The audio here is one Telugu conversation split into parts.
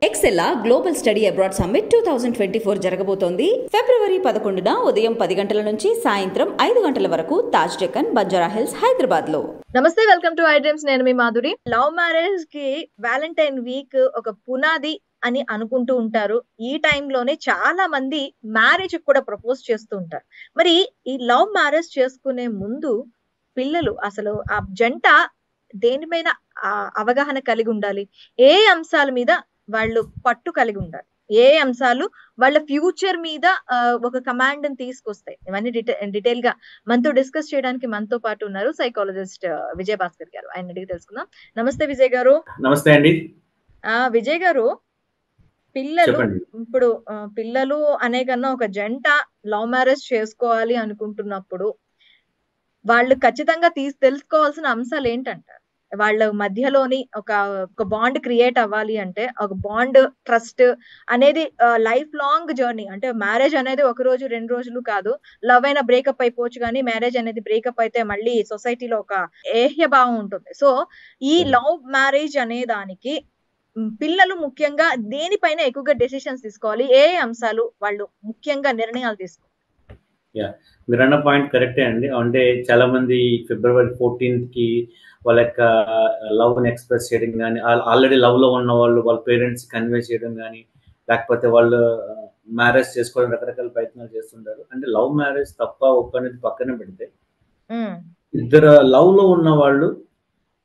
ఎక్సెల్లా గ్లోబల్ స్టడీ అబ్రాడ్ సమ్మిట్ 2024 జరగబోతోంది. ఫిబ్రవరి 11న ఉదయం 10 గంటల నుంచి సాయంత్రం 5 గంటల వరకు తాజ్ డెక్కన్, బంజారా హిల్స్, హైదరాబాద్ లో. నమస్తే, వెల్కమ్ టు ఐ డ్రీమ్స్. నేను మీ మాధురి. లవ్ మ్యారేజ్ కి వ్యాలంటైన్ వీక్ ఒక పునాది అని అనుకుంటూ ఉంటారు. ఈ టైంలోనే చాలా మంది మ్యారేజ్ కూడా ప్రపోజ్ చేస్తూ ఉంటారు. మరి ఈ లవ్ మ్యారేజ్ చేసుకునే ముందు పిల్లలు అసలు ఆ జంట దేని మీద అవగాహన కలిగి ఉండాలి, ఏ అంశాల మీద వాళ్ళు పట్టు కలిగి ఉండాలి, ఏ అంశాలు వాళ్ళ ఫ్యూచర్ మీద ఒక కమాండ్ ని తీసుకొస్తాయి, ఇవన్నీ డీటెయిల్ గా మనతో డిస్కస్ చేయడానికి మనతో పాటు ఉన్నారు సైకాలజిస్ట్ విజయ్ భాస్కర్ గారు. ఆయన అడిగి తెలుసుకుందాం. నమస్తే విజయ్ గారు. నమస్తే అండి. విజయ్ గారు, పిల్లలు ఇప్పుడు పిల్లలు అనే కన్నా ఒక జంట లవ్ మ్యారేజ్ చేసుకోవాలి అనుకుంటున్నప్పుడు వాళ్ళు ఖచ్చితంగా తెలుసుకోవాల్సిన అంశాలు ఏంటంటారు? వాళ్ళ మధ్యలోని ఒక బాండ్ క్రియేట్ అవ్వాలి అంటే, ఒక బాండ్ ట్రస్ట్ అనేది లైఫ్ లాంగ్ జర్నీ. అంటే మ్యారేజ్ అనేది ఒక రోజు 2 రోజులు కాదు. లవ్ అయినా బ్రేకప్ అయిపోవచ్చు, కానీ మ్యారేజ్ అనేది బ్రేకప్ అయితే మళ్ళీ సొసైటీలో ఒక ఏహ్య భావం ఉంటుంది. సో ఈ లవ్ మ్యారేజ్ అనే దానికి పిల్లలు ముఖ్యంగా దేనిపైన ఎక్కువగా డెసిషన్స్ తీసుకోవాలి, ఏ అంశాలు వాళ్ళు ముఖ్యంగా నిర్ణయాలు తీసుకోవాలి? మీరు అన్న పాయింట్ కరెక్టే అండి. అంటే చాలా మంది ఫిబ్రవరి 14th కి వాళ్ళ యొక్క లవ్ ని ఎక్స్ప్రెస్ చేయడం కానీ, ఆల్రెడీ లవ్ లో ఉన్న వాళ్ళు వాళ్ళ పేరెంట్స్ కన్వే చేయడం కానీ, లేకపోతే వాళ్ళు మ్యారేజ్ చేసుకోవడం రకరకాల ప్రయత్నాలు చేస్తుంటారు. అంటే లవ్ మ్యారేజ్ తప్ప ఒక్క అనేది పక్కన పెడితే, ఇద్దరు లవ్ లో ఉన్న వాళ్ళు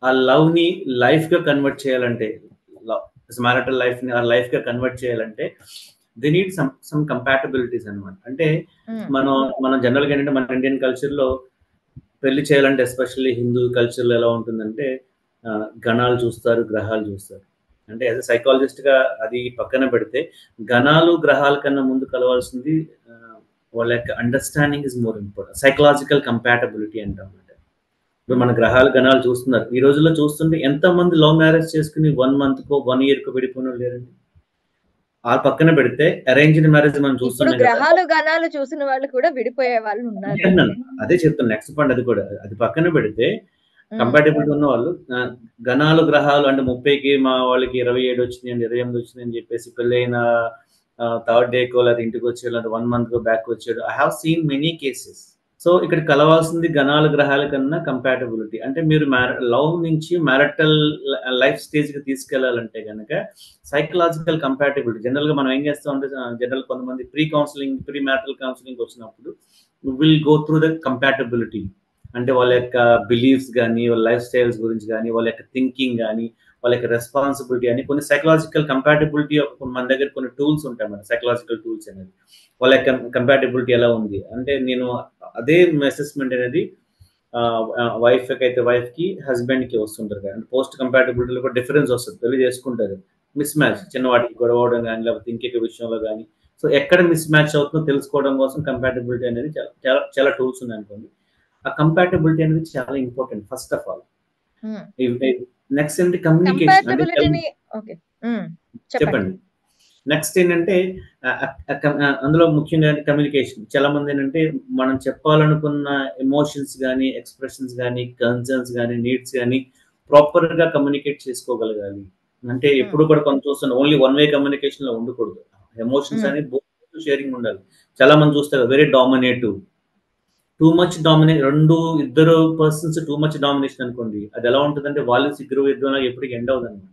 ఆ లవ్ ని లైఫ్ గా కన్వర్ట్ చేయాలంటే, మ్యారిటల్ లైఫ్ ని ఆ లైఫ్ గా కన్వర్ట్ చేయాలంటే దే నీడ్ సమ్ కంపాటబిలిటీస్ అనమాట. అంటే మనం జనరల్ గా ఏంటంటే, మన ఇండియన్ కల్చర్ లో పెళ్లి చేయాలంటే, ఎస్పెషల్లీ హిందూ కల్చర్ లో ఎలా ఉంటుందంటే, గణాలు చూస్తారు, గ్రహాలు చూస్తారు. అంటే యాజ్ ఎ సైకాలజిస్ట్ గా అది పక్కన పెడితే, గణాలు గ్రహాల కన్నా ముందు కలవాల్సింది వాళ్ళ యొక్క understanding is more important. Psychological compatibility అంటాం. ఇప్పుడు మన గ్రహాలు గణాలు చూస్తున్నారు. ఈ రోజుల్లో చూస్తుంటే ఎంతమంది లవ్ మ్యారేజ్ చేసుకుని 1 month కో 1 year కో విడిపోయిన లేరండి. ఆ పక్కన పెడితే అరేంజ్డ్ మ్యారేజ్ మనం చూస్తున్నాం. గ్రహాలు గణాలు చూసిన వాళ్ళు కూడా విడిపోయే వాళ్ళు ఉన్నారు. అదే చెప్తాను, నెక్స్ట్ పాయింట్ అది కూడా. అది పక్కన పెడితే కంపాటబిలిటీ ఉన్న వాళ్ళు, గణాలు గ్రహాలు అంటే 30కి మా వాళ్ళకి 27 వచ్చినాయి అండి, 28 వచ్చినాయి అని చెప్పేసి పెళ్ళైన 3rd day కో లేదా ఇంటికి వచ్చే 1 month కో బ్యాక్ వచ్చాడు. I have seen many cases. So ఇక్కడ కలవాల్సింది గణాల గ్రహాల కన్నా కంపాటబిలిటీ. అంటే మీరు లవ్ నుంచి మ్యారిటల్ లైఫ్ స్టేజ్ కి తీసుకెళ్లాలంటే కనుక సైకలాజికల్ కంపాటబిలిటీ. జనరల్ గా మనం ఏం చేస్తాం అంటే, జనరల్ కొంతమంది ప్రీ మ్యారిటల్ కౌన్సిలింగ్ వచ్చినప్పుడు will go through the compatibility. అంటే వాళ్ళ యొక్క బిలీఫ్స్ కానీ, వాళ్ళ లైఫ్ స్టైల్స్ గురించి కానీ, వాళ్ళ యొక్క థింకింగ్ కానీ, వాళ్ళ యొక్క రెస్పాన్సిబిలిటీ అని కొన్ని సైకలాజికల్ కంపాటబిలిటీ మన దగ్గర కొన్ని టూల్స్ ఉంటాయి, మన సైకలాజికల్ టూల్స్ అనేది. వాళ్ళ యొక్క కంపాటబిలిటీ ఎలా ఉంది అంటే, నేను అదే అసెస్మెంట్ అనేది వైఫ్ అయితే వైఫ్ కి, హస్బెండ్ కి వస్తుంటారు కదా. పోస్ట్ కంపాటబిలిటీలో కూడా డిఫరెన్స్ వస్తుంది, పెళ్లి చేసుకుంటారు, మిస్ మ్యాచ్, చిన్న వాటికి గొడవ అవడం కానీ, లేకపోతే ఇంకొక విషయంలో కానీ. సో ఎక్కడ మిస్ మ్యాచ్ అవుతుందో తెలుసుకోవడం కోసం కంపాటబిలిటీ అనేది చాలా చాలా టూల్స్ ఉన్నాయి అనుకోండి. ఆ కంపాటబిలిటీ అనేది చాలా important first of all. Next ఏంటి, కమ్యూనికేషన్. చెప్పండి. నెక్స్ట్ ఏంటంటే, అందులో ముఖ్యంగా కమ్యూనికేషన్. చాలా మంది ఏంటంటే, మనం చెప్పాలనుకున్న ఎమోషన్స్ కానీ, ఎక్స్ప్రెషన్స్ కానీ, కన్సర్న్స్ కానీ, నీడ్స్ కానీ ప్రాపర్ గా కమ్యూనికేట్ చేసుకోగలగాలి. అంటే ఎప్పుడు కూడా కొంచెం చూస్తాను, ఓన్లీ వన్ వే కమ్యూనికేషన్ లో ఉండకూడదు. ఎమోషన్స్ అనేది బోత్ షేరింగ్ ఉండాలి. చాలా మంది చూస్తారు very dominative, too much dominate, ఇద్దరు పర్సన్స్ టూ మచ్ డామినేషన్ అనుకోండి, అది ఎలా ఉంటుందంటే వాళ్ళు ఇద్దరు ఎప్పటికీ ఎండ్ అవుతుంది అనమాట.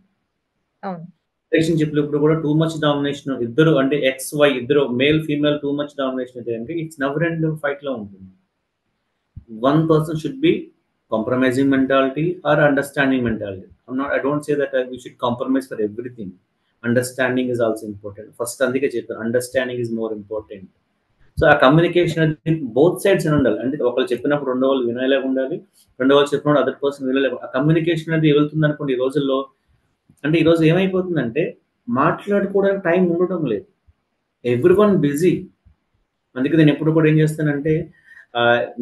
రిలేషన్షిప్ లో ఇప్పుడు కూడా టూ మచ్ డామినేషన్, ఇద్దరు అంటే XY ఇద్దరు male female too much domination అయితే అంటే ఇట్స్ నెవర్ ఎండ్ ఫైట్ లో ఉంటుంది. One person should be compromising mentality or understanding mentality. I don't say that we should compromise for everything. Understanding is also important. First అందుకే చెప్పాను, understanding is more important. So ఆ కమ్యూనికేషన్ అనేది బోత్ సైడ్స్ అని ఉండాలి. అంటే ఒకళ్ళు చెప్పినప్పుడు రెండో వాళ్ళు వినేలాగా ఉండాలి, రెండో వాళ్ళు చెప్పినప్పుడు అదర్ పర్సన్ వినేలాగా. ఆ కమ్యూనికేషన్ అనేది వెళ్తుంది అనుకోండి. ఈ రోజుల్లో అంటే, ఈరోజు ఏమైపోతుందంటే మాట్లాడుకోవడానికి టైం ఉండటం లేదు, ఎవ్రీవన్ బిజీ. అందుకే నేను ఎప్పుడు కూడా ఏం చేస్తానంటే,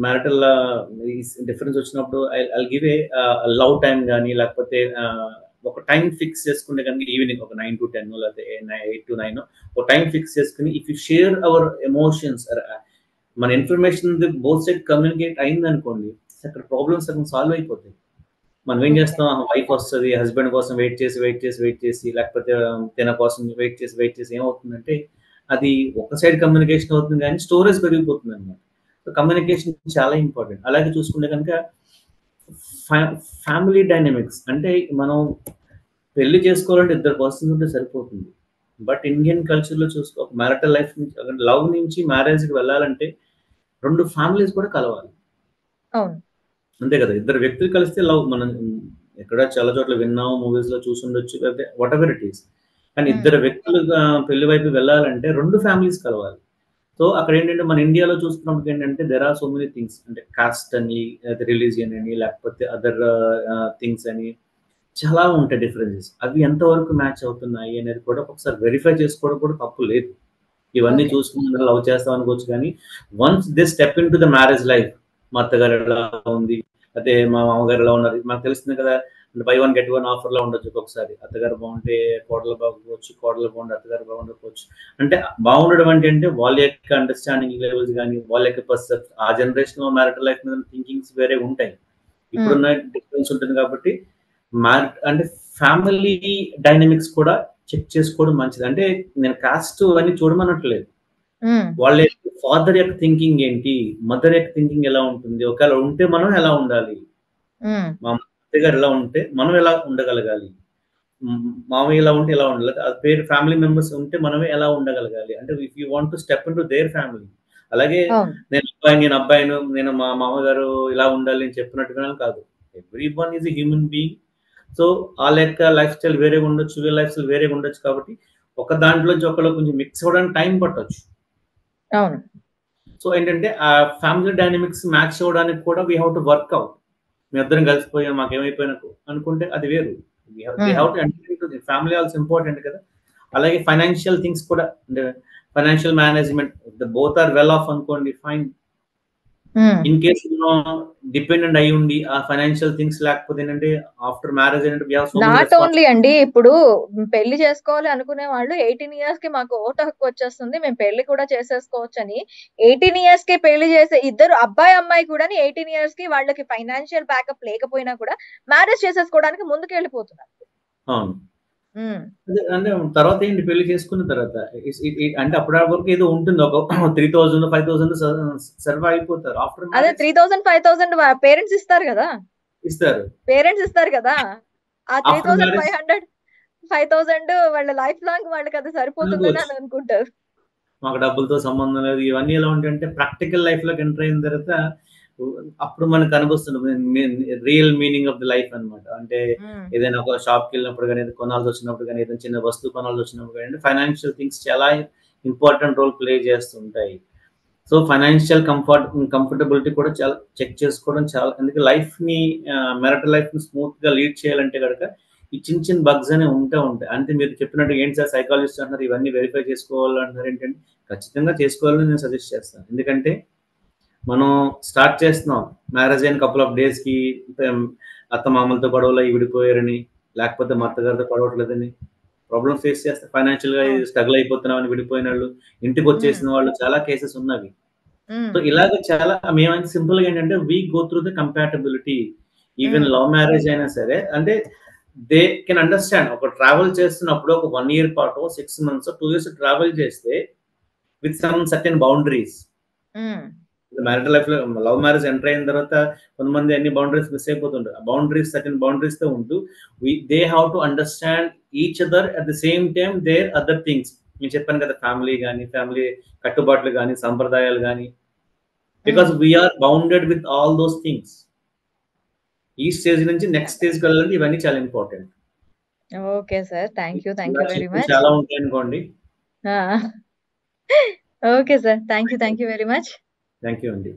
మ్యారిటల్ డిఫరెన్స్ వచ్చినప్పుడు I give a love time కానీ, లేకపోతే ఒక టైం ఫిక్స్ చేసుకుంటే కనుక ఈవినింగ్ ఒక 9 to 10 లేకపోతే 8 to 9 ఒక టైం ఫిక్స్ చేసుకుని, if you share our emotions, మన ఇన్ఫర్మేషన్ బోత్ సైడ్ కమ్యూనికేట్ అయింది అనుకోండి, అక్కడ ప్రాబ్లమ్స్ అక్కడ సాల్వ్ అయిపోతాయి. మనం ఏం చేస్తాం, వైఫ్ వస్తుంది, హస్బెండ్ కోసం వెయిట్ చేసి లేకపోతే తిన కోసం వెయిట్ చేసి ఏమవుతుందంటే అది ఒక సైడ్ కమ్యూనికేషన్ అవుతుంది కానీ స్టోరేజ్ పెరిగిపోతుంది అనమాట. సో కమ్యూనికేషన్ చాలా ఇంపార్టెంట్. అలాగే చూసుకుంటే కనుక ఫ్యామిలీ డైనమిక్స్ అంటే మనం పెళ్లి చేసుకోవాలంటే ఇద్దరు పర్సన్స్ ఉంటే సరిపోతుంది. బట్ ఇండియన్ కల్చర్లో చూసుకో, మ్యారిటల్ లైఫ్ నుంచి లవ్ నుంచి మ్యారేజ్కి వెళ్ళాలంటే 2 ఫ్యామిలీస్ కూడా కలవాలి. అంతే కదా, ఇద్దరు వ్యక్తులు కలిస్తే లవ్. మనం ఎక్కడ చాలా చోట్ల విన్నాం, మూవీస్ లో చూసుండొచ్చు, లేకపోతే వాట్ ఎవర్ ఇట్ ఈస్. కానీ ఇద్దరు వ్యక్తులు పెళ్లి వైపు వెళ్ళాలంటే 2 ఫ్యామిలీస్ కలవాలి. సో అక్కడ ఏంటంటే మన ఇండియాలో చూసుకున్నప్పుడు ఏంటంటే there are so many things, అంటే కాస్ట్ అని, రిలీజియన్ అని, లేకపోతే అదర్ థింగ్స్ అని చాలా ఉంటాయి డిఫరెన్సెస్. అవి ఎంతవరకు మ్యాచ్ అవుతున్నాయి అనేది కూడా ఒకసారి వెరిఫై చేసుకోవడం కూడా తప్పు లేదు. ఇవన్నీ చూసుకుని లవ్ చేస్తాం అనుకోవచ్చు, కానీ once they step in to the marriage life, మా అత్తగారు ఎలా ఉంది, అదే మా మామగారు ఎలా ఉన్నారు, మాకు తెలుస్తుంది కదా, బై 1 get 1 ఆఫర్ లో ఉండొచ్చు. ఒక్కొక్కసారి అత్తగారు బాగుంటే కోడలు బాగోవచ్చు, కోడలు బాగుంటే అత్తగారు బాగుండకపోవచ్చు. అంటే బాగుండడం అంటే వాళ్ళ యొక్క అండర్స్టాండింగ్ లెవెల్స్ కానీ, వాళ్ళ యొక్క పర్సెప్షన్, ఆ జనరేషన్ లో మ్యారిటల్ లైఫ్ మీద థింకింగ్స్ వేరే ఉంటాయి, ఇప్పుడున్న డిఫరెన్స్ ఉంటుంది. కాబట్టి అంటే ఫ్యామిలీ డైనమిక్స్ కూడా చెక్ చేసుకోవడం మంచిది. అంటే నేను కాస్ట్ అని చూడమనట్లేదు, వాళ్ళ యొక్క ఫాదర్ యొక్క థింకింగ్ ఏంటి, మదర్ యొక్క థింకింగ్ ఎలా ఉంటుంది, ఒకవేళ ఉంటే మనం ఎలా ఉండాలి, మా అత్తగారు ఎలా ఉంటే మనం ఎలా ఉండగలగాలి, మామయ్య ఎలా ఉంటే ఎలా ఉండాలి, పేరు ఫ్యామిలీ మెంబర్స్ ఉంటే మనమే ఎలా ఉండగలగాలి. అంటే if you want to step in to their family. అలాగే నేను అబ్బాయిను, నేను మా మామగారు ఇలా ఉండాలి అని చెప్పినట్టుగా కాదు. Every one is a human being. So వాళ్ళ యొక్క లైఫ్ స్టైల్ వేరేగా ఉండొచ్చు, వీళ్ళ లైఫ్ స్టైల్ వేరేగా ఉండొచ్చు. కాబట్టి ఒక దాంట్లోంచి ఒకళ్ళు కొంచెం మిక్స్ అవ్వడానికి టైం పట్టొచ్చు. సో ఏంటంటే ఆ ఫ్యామిలీ డైనమిక్స్ మ్యాచ్ అవ్వడానికి కూడా we have to work out. మీ ఇద్దరం కలిసిపోయాం, మాకేమైపోయినా అనుకుంటే అది వేరు. ఫ్యామిలీ ఆల్సో ఇంపార్టెంట్ కదా. అలాగే ఫైనాన్షియల్ థింగ్స్ కూడా, అంటే financial management, both are well off అనుకోండి, ఫైన్. ఇన్ కేస్ డిపెండెంట్ అయి ఉండి ఆ ఫైనాన్షియల్ థింగ్స్ లేకపోతే ఏంటంటే ఆఫ్టర్ మ్యారేజ్ ఏంటంటే నాట్ ఓన్లీ అండి, ఇప్పుడు పెళ్లి చేసుకోవాలి అనుకునే వాళ్ళు 18 years కి మాకు ఓటు హక్కు వచ్చేస్తుంది, మేము పెళ్లి కూడా చేసేసుకోవచ్చు అని 18 years కి పెళ్లి చేసే ఇద్దరు అబ్బాయి అమ్మాయి కూడా 18 years కి వాళ్ళకి ఫైనాన్షియల్ బ్యాకప్ లేకపోయినా కూడా మ్యారేజ్ చేసేసుకోవడానికి ముందుకు వెళ్ళిపోతున్నారు. అంటే తర్వాత ఏంటి, పెళ్లి చేసుకున్న తర్వాత అంటే అప్పటి వరకు ఏదో ఉంటుంది, ఒక 3000 5000 సర్వ్ అయిపోతారు. ఆఫ్టర్ అదే 3000 5000 పేరెంట్స్ ఇస్తారు కదా, పేరెంట్స్ ఇస్తారు కదా. ఆ 3500 5000 వాళ్ళ లైఫ్ లాంగ్ వాళ్ళకి అది సరిపోతుందని అని అనుకుంటారు. మాకు డబ్బులతో సంబంధం లేదు. ఇవన్నీ ఎలా ఉంటాయంటే ప్రాక్టికల్ లైఫ్ లోకి ఎంటర్ అయిన తర్వాత అప్పుడు మనకు అనిపిస్తుంది real meaning of the life అనమాట. అంటే ఏదైనా ఒక షాప్కి వెళ్ళినప్పుడు కానీ, కొనాల్సి వచ్చినప్పుడు కానీ, ఏదైనా చిన్న వస్తువు కొనాల్సి వచ్చినప్పుడు కానీ, ఫైనాన్షియల్ థింగ్స్ చాలా ఇంపార్టెంట్ రోల్ ప్లే చేస్తుంటాయి. సో ఫైనాన్షియల్ కంఫర్టబిలిటీ కూడా చాలా చెక్ చేసుకోవడం చాలా, అందుకే లైఫ్ని మ్యారిటల్ లైఫ్ని స్మూత్గా లీడ్ చేయాలంటే కనుక ఈ చిన్న చిన్న బగ్స్ అనేవి ఉంటాయి. అంటే మీరు చెప్పినట్టు ఏంటి సార్ సైకాలజిస్ట్ అంటారు, ఇవన్నీ వెరిఫై చేసుకోవాలంటారు ఏంటంటే ఖచ్చితంగా చేసుకోవాలని నేను సజెస్ట్ చేస్తాను. ఎందుకంటే మనం స్టార్ట్ చేస్తున్నాం, మ్యారేజ్ అయిన కపుల్ ఆఫ్ డేస్కి అత్త మామలతో గొడవలు విడిపోయారని, లేకపోతే మా అత్తగారితో గొడవట్లేదని ప్రాబ్లమ్ ఫేస్ చేస్తే, ఫైనాన్షియల్గా స్ట్రగుల్ అయిపోతున్నామని విడిపోయిన వాళ్ళు, ఇంటికి వచ్చేసిన వాళ్ళు చాలా కేసెస్ ఉన్నవి. సో ఇలాగ చాలా మేమైతే సింపుల్ గా ఏంటంటే we go through the compatibility. Even love marriage అయినా సరే, అంటే దే కెన్ అండర్స్టాండ్. ఒక ట్రావెల్ చేస్తున్నప్పుడు ఒక 1 year పాటు 6 months 2 years ట్రావెల్ చేస్తే with some certain boundaries. Marital life లో లవ్ మ్యారేజ్ ఎంటర్ అయిన తర్వాత కొంతమంది అన్ని బౌండరీస్ మిస్ అయిపోతుంటారు. బౌండరీస్ సర్టెన్ బౌండరీస్ తో ఉంటూ they have to understand each other at the same time their other things. నేను చెప్పాను కదా, ఫ్యామిలీ కానీ, ఫ్యామిలీ కట్టుబాట్లు కానీ, సంప్రదాయాలు కానీ, because we are bounded with all those things. ఈ స్టేజ్ నుంచి నెక్స్ట్ స్టేజ్కి వెళ్ళాలంటే ఇవన్నీ చాలా important. Okay sir, thank you very much. చాలా ఉంటాయి అనుకోండి. Okay sir, thank you very much. Thank you అండి.